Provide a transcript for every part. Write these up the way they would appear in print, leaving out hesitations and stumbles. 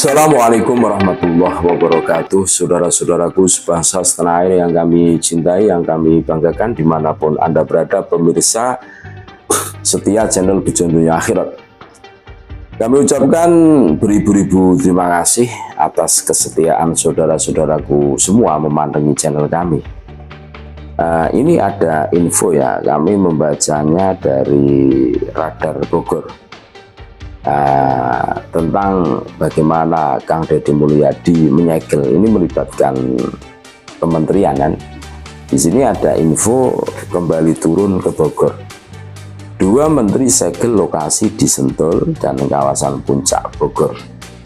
Assalamualaikum warahmatullahi wabarakatuh. Saudara-saudaraku sebangsa setanah air yang kami cintai, yang kami banggakan dimanapun Anda berada, pemirsa setia channel Tujuan Dunia Akhirat. Kami ucapkan beribu-ribu terima kasih atas kesetiaan saudara-saudaraku semua memandangi channel kami. Ini ada info ya, kami membacanya dari Radar Bogor. Tentang bagaimana Kang Deddy Mulyadi menyegel, ini melibatkan kementerian kan. Di sini ada info kembali turun ke Bogor. 2 menteri segel lokasi di Sentul dan kawasan Puncak Bogor.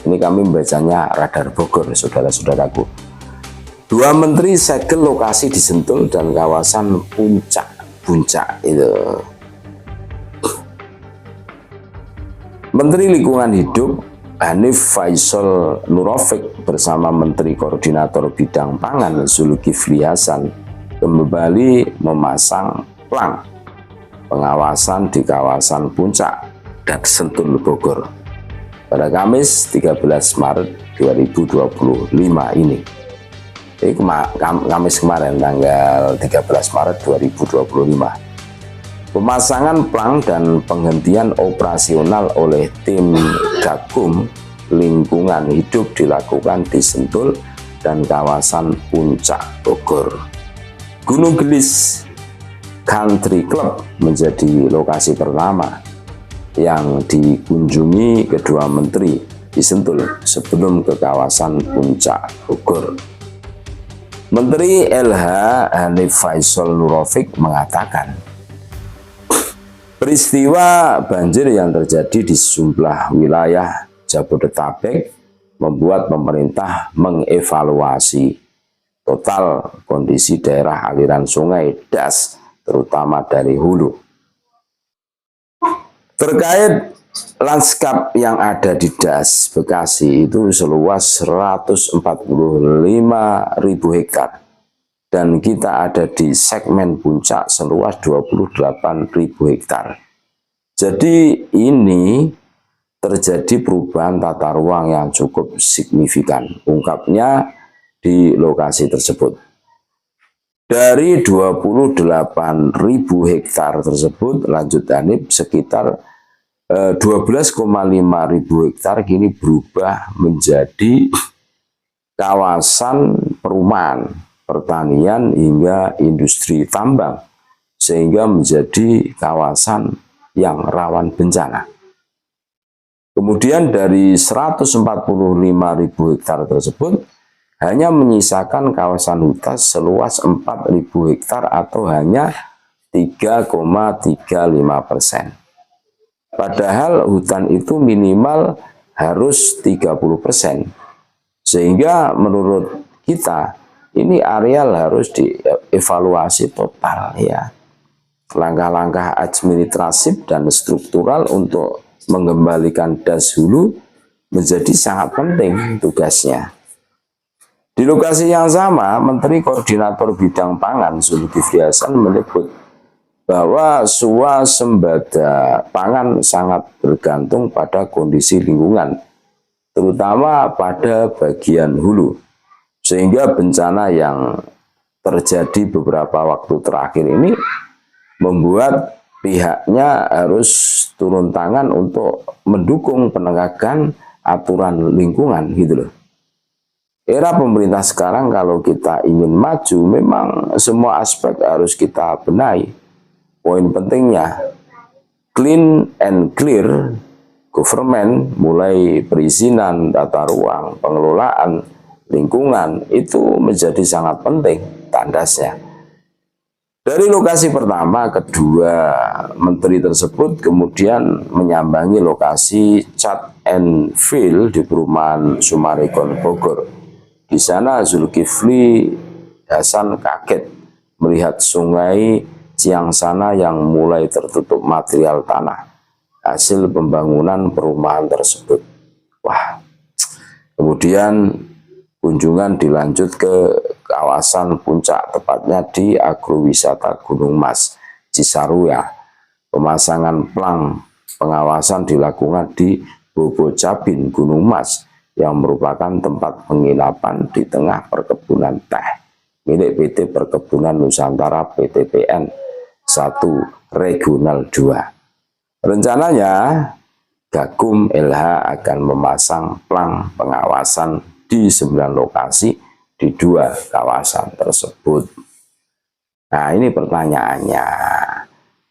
Ini kami membacanya Radar Bogor, saudara-saudaraku. 2 menteri segel lokasi di Sentul dan kawasan Puncak itu. Menteri Lingkungan Hidup Hanif Faisal Nurofik bersama Menteri Koordinator Bidang Pangan Zulkifli Hasan kembali memasang plang pengawasan di kawasan Puncak dan Sentul Bogor pada Kamis 13 Maret 2025 ini. Kamis kemarin tanggal 13 Maret 2025. Pemasangan plang dan penghentian operasional oleh tim Gakum Lingkungan Hidup dilakukan di Sentul dan kawasan Puncak Bogor. Gunung Gelis Country Club menjadi lokasi pertama yang dikunjungi kedua menteri di Sentul sebelum ke kawasan Puncak Bogor. Menteri LH Hanif Faisal Nurofik mengatakan, peristiwa banjir yang terjadi di sejumlah wilayah Jabodetabek membuat pemerintah mengevaluasi total kondisi daerah aliran sungai Das, terutama dari hulu. Terkait lanskap yang ada di Das, Bekasi itu seluas 145.000 hektar. Dan kita ada di segmen Puncak seluas 28.000 hektar. Jadi ini terjadi perubahan tata ruang yang cukup signifikan, ungkapnya di lokasi tersebut. Dari 28.000 hektar tersebut, lanjut Hanif, sekitar 12,5 ribu hektar kini berubah menjadi kawasan perumahan, pertanian hingga industri tambang, sehingga menjadi kawasan yang rawan bencana. Kemudian dari 145.000 hektar tersebut hanya menyisakan kawasan hutan seluas 4.000 hektar atau hanya 3,35%. Padahal hutan itu minimal harus 30%. Sehingga menurut kita ini areal harus dievaluasi total ya. Langkah-langkah administratif dan struktural untuk mengembalikan Das hulu menjadi sangat penting tugasnya. Di lokasi yang sama, Menteri Koordinator Bidang Pangan Zulkifli Hasan menyebut bahwa swasembada pangan sangat bergantung pada kondisi lingkungan, terutama pada bagian hulu. Sehingga bencana yang terjadi beberapa waktu terakhir ini membuat pihaknya harus turun tangan untuk mendukung penegakan aturan lingkungan gitu loh. Era pemerintah sekarang kalau kita ingin maju memang semua aspek harus kita benahi. Poin pentingnya clean and clear government, mulai perizinan, tata ruang, pengelolaan lingkungan itu menjadi sangat penting tandasnya. Dari lokasi pertama, kedua menteri tersebut kemudian menyambangi lokasi cat and fill di perumahan Sumarekon Bogor. Di sana Zulkifli Hasan kaget melihat sungai Ciangsana yang mulai tertutup material tanah hasil pembangunan perumahan tersebut. Wah, kemudian kunjungan dilanjut ke kawasan Puncak, tepatnya di agrowisata Gunung Mas, Cisarua. Pemasangan plang pengawasan dilakukan di Bobocabin, Gunung Mas, yang merupakan tempat penginapan di tengah perkebunan teh milik PT Perkebunan Nusantara PTPN 1 Regional 2. Rencananya Gakum LH akan memasang plang pengawasan di 9 lokasi di 2 kawasan tersebut. Nah, ini pertanyaannya.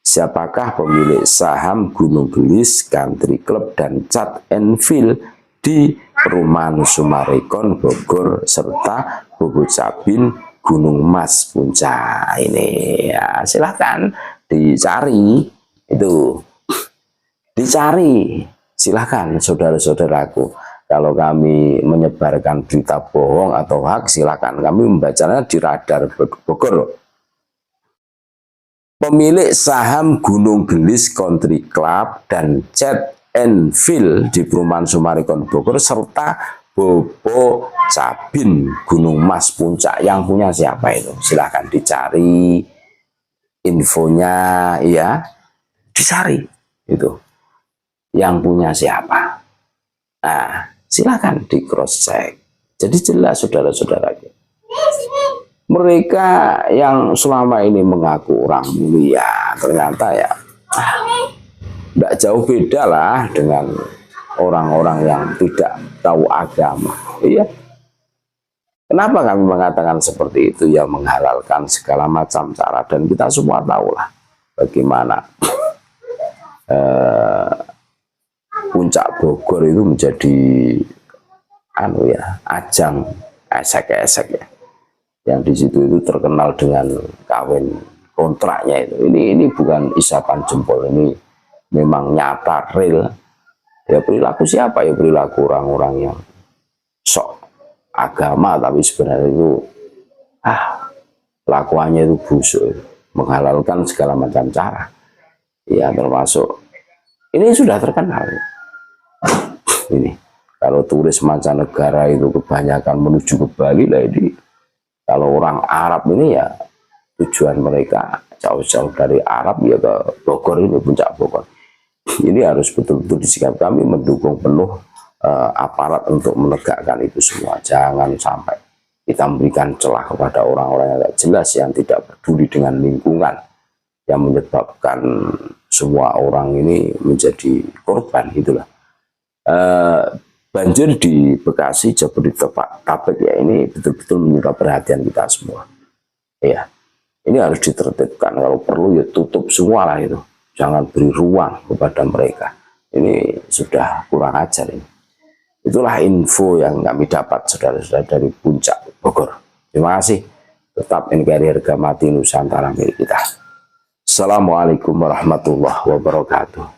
Siapakah pemilik saham Gunung Gelis Country Club dan Cat Enfield di Perumahan Summarecon Bogor serta Bobo Cabin Gunung Mas Puncak ini? Ya, silahkan dicari itu, dicari. Silahkan saudara-saudaraku. Kalau kami menyebarkan berita bohong atau hoax, silahkan kami membacanya di Radar Bogor. Pemilik saham Gunung Gelis Country Club dan Cat Enfield di Perumahan Summarecon Bogor serta Bobo Cabin Gunung Mas Puncak, yang punya siapa itu? Silahkan dicari infonya, ya, dicari itu yang punya siapa. Nah, silahkan di cross check. Jadi jelas saudara-saudara. Mereka yang selama ini mengaku orang mulia, ternyata ya tidak jauh beda lah dengan orang-orang yang tidak tahu agama. Iya. Kenapa kami mengatakan seperti itu? Ya, menghalalkan segala macam cara, dan kita semua tahulah bagaimana Puncak Bogor itu menjadi ajang esek-esek ya. Yang di situ itu terkenal dengan kawin kontraknya itu. Ini bukan isapan jempol, ini memang nyata, real. Ya, perilaku siapa? Ya, perilaku orang-orang yang sok agama tapi sebenarnya itu lakuannya itu busuk, menghalalkan segala macam cara. Ya, termasuk ini sudah terkenal. Ini kalau turis mancanegara itu kebanyakan menuju ke Bali lah ini. Kalau orang Arab ini ya tujuan mereka jauh-jauh dari Arab ya ke Bogor ini, Puncak Bogor. Ini harus betul-betul disikap. Kami mendukung penuh aparat untuk menegakkan itu semua. Jangan sampai kita memberikan celah kepada orang-orang yang tidak jelas, yang tidak peduli dengan lingkungan, yang menyebabkan semua orang ini menjadi korban, itulah. Banjir di Bekasi, Jabodetabek ya, ini betul-betul menyita perhatian kita semua. Ya, ini harus ditertibkan. Kalau perlu ya tutup semua lah itu. Jangan beri ruang kepada mereka. Ini sudah kurang ajar ini. Itulah info yang kami dapat saudara-saudara dari Puncak Bogor. Terima kasih. Tetap NKRI harga mati Nusantara milik kita. Assalamualaikum warahmatullahi wabarakatuh.